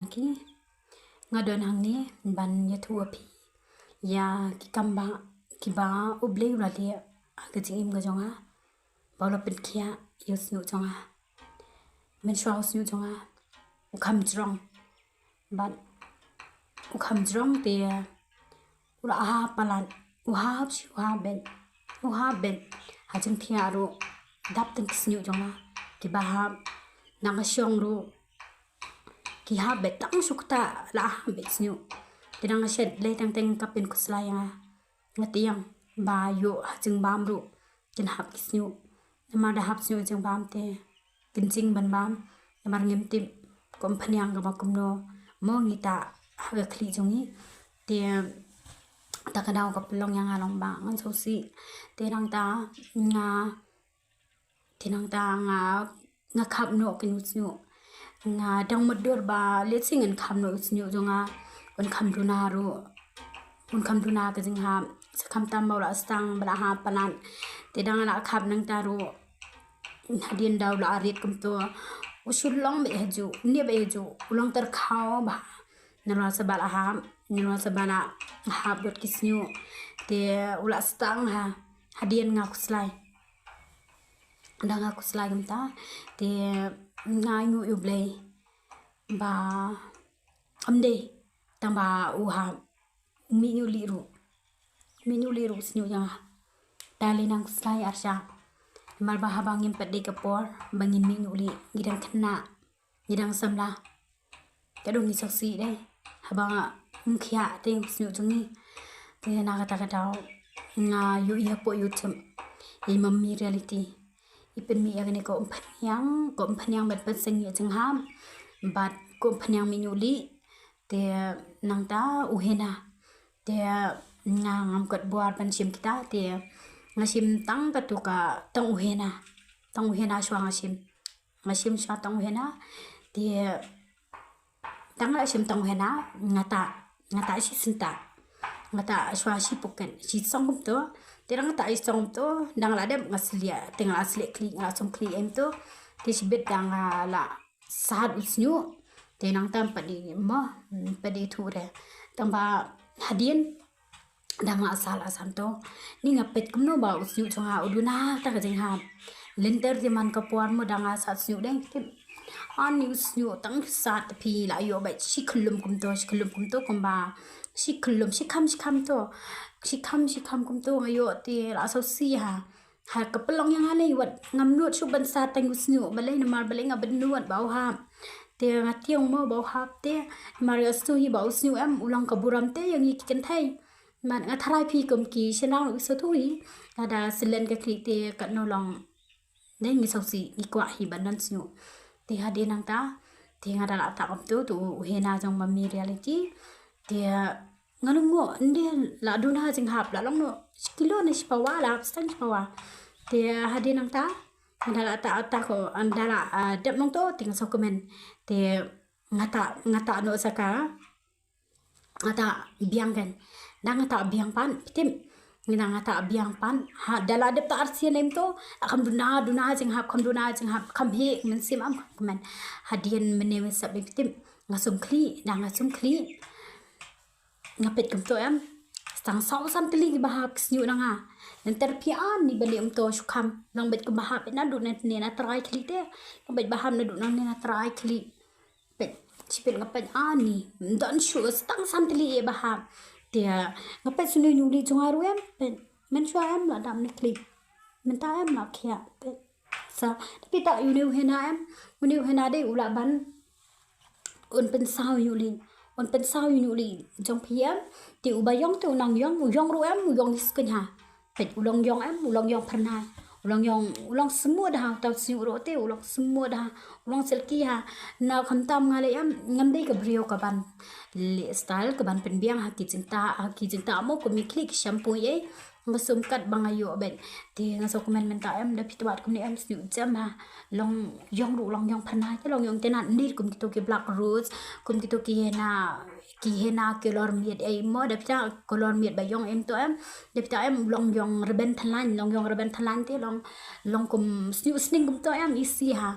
ki ngadon hang ni ban ya thu api ya ki kamba ki ba uble ula de ga jing im ga jonga bawla pin khia yus nu jonga men shwa us nu jonga ukham jrong ban ukham jrong te ula ha palan uha ben hajing thia ro dap tin kisnu jonga ki ba ha nang syong ro ki ha bet tang sukta la ha bet snu tinang shed le tang teng kapin kuslaya ngatiang ba yo hajing bam ro kin hap kisnu nama da hap snu jing bam te kin jing ban bam namar ngim tim kom phanyang ga ba kumno mo ngita ha khli jongi te takadaw ka pelong yang along ba ngan so si tinang ta nga khap no kin snu nga dang modur ba letsing an kham no snu jonga on kham duna ro on kham duna ka jing ha kham tam ba la stang bala ha palan te dang na khap nang ta ro hadien daw la arit kum to usul long be heju ne be heju ulong tar khaw ba nalwa sa bala ha nalwa sa bala ha dot kisnu te ula stang ha hadien nga kuslai dang aku kuslai kum ta te ngai ngu uble ba amde tang ba uha minu liru snu yang dali nang kuslai arsha mar ba habangin pade kapor bangin minu li ngidang khna ngidang samla kadung ni saksi dai habanga mkhia te snu jungi te na kata daw nga yu ya po youtube imam reality ipen mi agane ko phanyang bat pat sing ye jing ham bat ko phanyang minuli te nang ta uhena te nga ngam kat buar ban sim kita te ngasim tang katuka tang uhena shwa ngasim shwa tang uhena te tang la sim tang uhena ngata si sinta ngata shwa si puken si song to terang ta isong to dang la dem ngaslia teng asli kli ngasum kli em to ti sibet dang la sad usnyu tenang tam padi thu re tamba hadien dang asal asam to ni ngapet kumno ba usnyu chonga uduna ta ka jing ha lenter di man ka puan mo dang asat snu deng tim ani usnyu tang sat phi la yo ba shikhulum kum to komba shikham to shikham kum to ayo ti la so si ha kapelong yang hale wat ngam nuat su ban sa tang usnyu balai namar balai ngaben nuat bau ha te ngationg mo bau ha te mario stu hi bau usnyu am ulang kaburam te yang i ken thai man nga tharai phi kum ki senang lu so thui ada silen ka kli te ka no long nei ngi so si i kwa hi ban nan snu te ha de nang ta te nga da la ta kom tu hena jong mami reality te ngalungo ndi la duna jing hap la long no kilo na spawa la stang spawa te hadi nang ta andala ta ko andala dep mong to ting so komen te ngata no saka ngata biang kan dang ngata biang pan tim ngina ngata biang pan ha dala dep ta arsian em to akam duna jing hap kam he men sim am komen hadien mene sab tim ngasum kli ngapet kum to em sang sau sam teli bahap snyu nanga nanti pian ni bali to shukam nang bet kum bahap na du na try kli te nang bet bahap na du nang na try kli bet chipet ngapet ani don shu stang sam teli e bahap te ngapet sunu nyuli jongaru em bet men shwa em la dam na kli men ta em la khia bet sa tapi ta yu hena de ula ban un pen sao yuli on pen sao yuli jong pia ti ubayong tu nang yong ru em yong skin ha pet ulong yong pernai ulong semua dah tau si ro te ulong semua dah ulong selki ha na khantam ngale em ngamdei ka brio ka ban le style ka ban pen biang ha ki cinta mo ko mi klik shampoo ye ngasum kat bangayo ben ti ngaso komen menta em da pitbat kum ni em snu jam ha long yong phanai te long yong tenan ndir kum kito ki black rose kum kito ki hena color miet ai mo da pita color miet ba yong em to em da pita em long yong reben thalan te long kum snu sning kum to em isi ha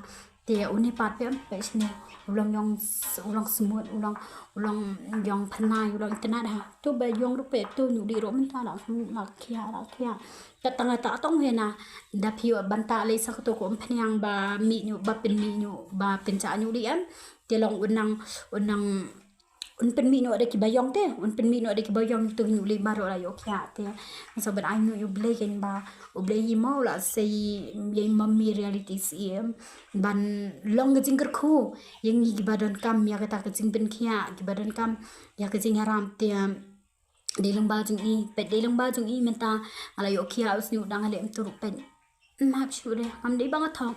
te uni pat pe em pe snu ulang semut ulang yang penai ulang tenat ha tu ba yong ru pe tu nyu di ro men ta la kia ta ta tong he na da phi ban ta le sak to ko phnyang ba mi nyu ba pen mi nyu ba pen cha nyu di am te long unang un pen mi no ada ki bayong te un pen mi no ada ki bayong tu nyu le baro la yo kya te so but I know you blay ken ba u blay yi mau la sei ye mummy reality si ban long jing ker khu yang ni ki badan kam ya ka ta ka jing pen kya ki badan kam ya ka jing haram te de long ba jing i pe de long ba jing i menta ala yo kya us nyu dang ale em tu ru pen map shu de am de bang thong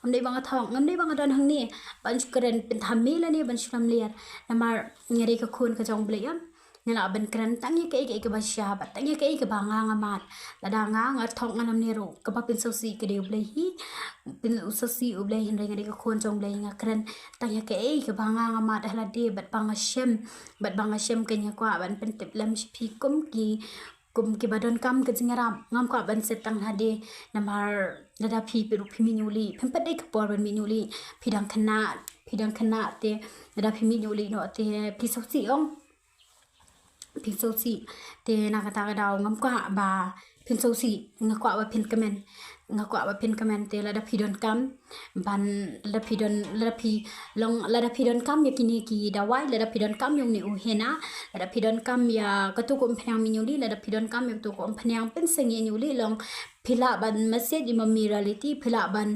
ngam dei bang dan hang ni ban keren pen thammi la ni ban shram liar namar ngari ka khun ka jong ble yam nala ban keren tang ye ke ba sha ba tang ye ke ba nga nga mat la da nga thong nganam ni ro ka ba pin so si ke de ble hi pin so si u ble hin ngari ka khun jong ble nga keren tang ye ke ba nga mat la de bat bang shem ke nya kwa ban pen tip lam shi phi kum ki badan kam ke jingaram ngam kwa ban setang hade namar lada phi peru phi minuli phempat dei khapor ban minuli phidang khana te lada phi minuli no te phi so si te na kata ka daw ngam kwa ba phin so si ngakwa ba phin kamen te lada phi don kam ban lada phi don kam yakini ki dawai lada phi don kam yong ni u hena lada phi don kam ya katu ko phnang minuli lada phi don kam yak tu ko phnang pen sengi nyuli long phila ban masjid imam reality phila ban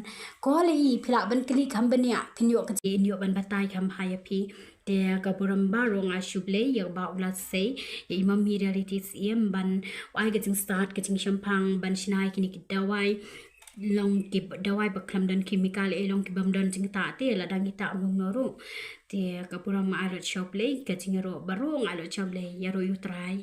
kli kham bania phinyo ka nyo ban batai kham haya phi te kapuram ba rong ashuble yak ba ula sei imam reality sim ban wai ga jing start ka jing shampang ban shinai kini ki dawai long ki dawai baklam dan chemical long ki bam dan jing ta te la dang ta mung no ru te kapuram aro chople ka jing ro barong alo choble yaro you try